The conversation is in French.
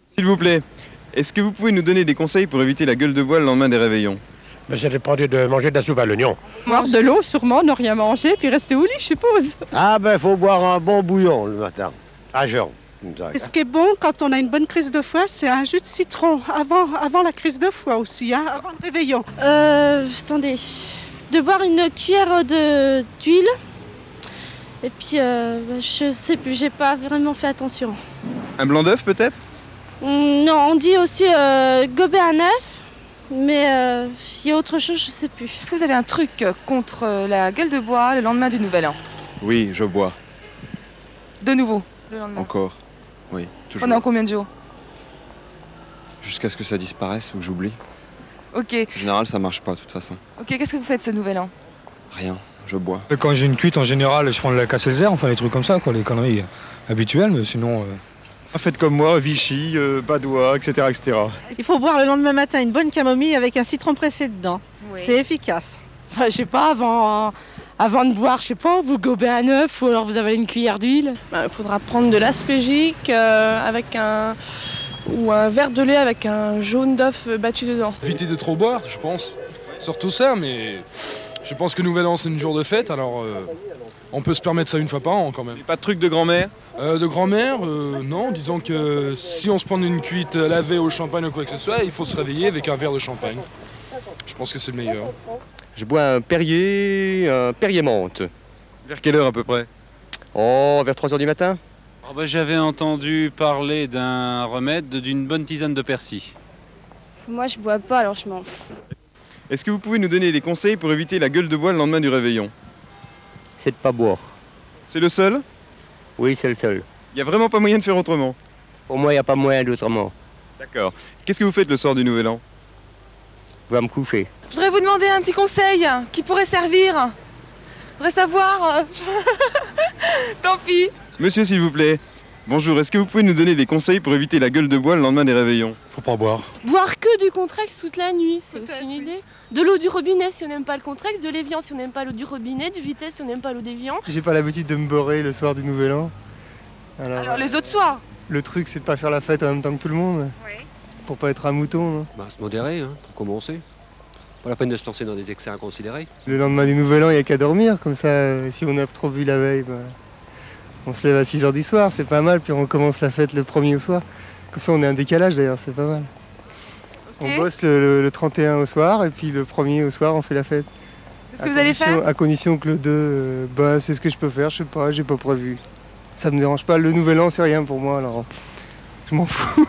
S'il vous plaît, est-ce que vous pouvez nous donner des conseils pour éviter la gueule de bois le lendemain des réveillons? Ça dépend de manger de la soupe à l'oignon. Boire de l'eau sûrement, ne rien manger, puis rester au lit, je suppose. Ah ben, faut boire un bon bouillon le matin, à jeun. Et ce qui est bon quand on a une bonne crise de foie, c'est un jus de citron, avant la crise de foie aussi, hein, avant le réveillon. Attendez, de boire une cuillère d'huile. Et puis, je sais plus, j'ai pas vraiment fait attention. Un blanc d'œuf peut-être? Non, on dit aussi gober un œuf. Mais il y a autre chose, je sais plus. Est-ce que vous avez un truc contre la gueule de bois le lendemain du Nouvel An? Oui, je bois. De nouveau, le lendemain? Encore. Oui, toujours. Pendant combien de jours? Jusqu'à ce que ça disparaisse ou que j'oublie. Ok. En général, ça marche pas de toute façon. Ok, qu'est-ce que vous faites ce Nouvel An? Rien, je bois. Quand j'ai une cuite, en général, je prends de la Casselzer, enfin les trucs comme ça, quoi, les conneries habituelles, mais sinon... Faites comme moi, Vichy, Badois, etc., etc. Il faut boire le lendemain matin une bonne camomille avec un citron pressé dedans. Oui. C'est efficace. Enfin, je sais pas, avant de boire, je sais pas, vous gobez un œuf ou alors vous avez une cuillère d'huile. Il faudra prendre de l'aspégique avec un verre de lait avec un jaune d'œuf battu dedans. Éviter de trop boire, je pense. Surtout ça, mais je pense que Nouvel An, c'est une jour de fête, alors on peut se permettre ça une fois par an quand même. Et pas de truc de grand-mère? De grand-mère, non. Disons que si on se prend une cuite lavée au champagne ou quoi que ce soit, il faut se réveiller avec un verre de champagne. Je pense que c'est le meilleur. Je bois un Perrier menthe. Vers quelle heure à peu près? Oh, vers 3 h du matin. J'avais entendu parler d'un remède, d'une bonne tisane de persil. Moi, je bois pas, alors je m'en fous. Est-ce que vous pouvez nous donner des conseils pour éviter la gueule de bois le lendemain du réveillon? C'est de pas boire. C'est le seul? Oui, c'est le seul. Il n'y a vraiment pas moyen de faire autrement? Pour moi, il n'y a pas moyen d'autrement. D'accord. Qu'est-ce que vous faites le soir du Nouvel An? Je vais me coucher. Je voudrais vous demander un petit conseil qui pourrait servir. Je voudrais savoir. Tant pis. Monsieur, s'il vous plaît. Bonjour, est-ce que vous pouvez nous donner des conseils pour éviter la gueule de bois le lendemain des réveillons? Faut pas boire. Boire que du Contrex toute la nuit, c'est aussi une idée. De l'eau du robinet si on n'aime pas le Contrex, de l'évian si on n'aime pas l'eau du robinet, du Vitesse si on n'aime pas l'eau d'évian. J'ai pas l'habitude de me beurrer le soir du Nouvel An. Alors les autres soirs? Le truc, c'est de pas faire la fête en même temps que tout le monde. Oui. Pour pas être un mouton. Hein. Se modérer, pour commencer. Pas la peine de se lancer dans des excès inconsidérés. Le lendemain du Nouvel An, il n'y a qu'à dormir. Comme ça, si on a trop bu la veille, on se lève à 6 h du soir, c'est pas mal. Puis on commence la fête le 1er au soir. Comme ça, on est un décalage d'ailleurs, c'est pas mal. Okay. On bosse le 31 au soir et puis le 1er au soir, on fait la fête. C'est ce que vous allez faire? À condition que le 2, c'est ce que je peux faire, je sais pas, j'ai pas prévu. Ça me dérange pas, le Nouvel An, c'est rien pour moi, alors je m'en fous.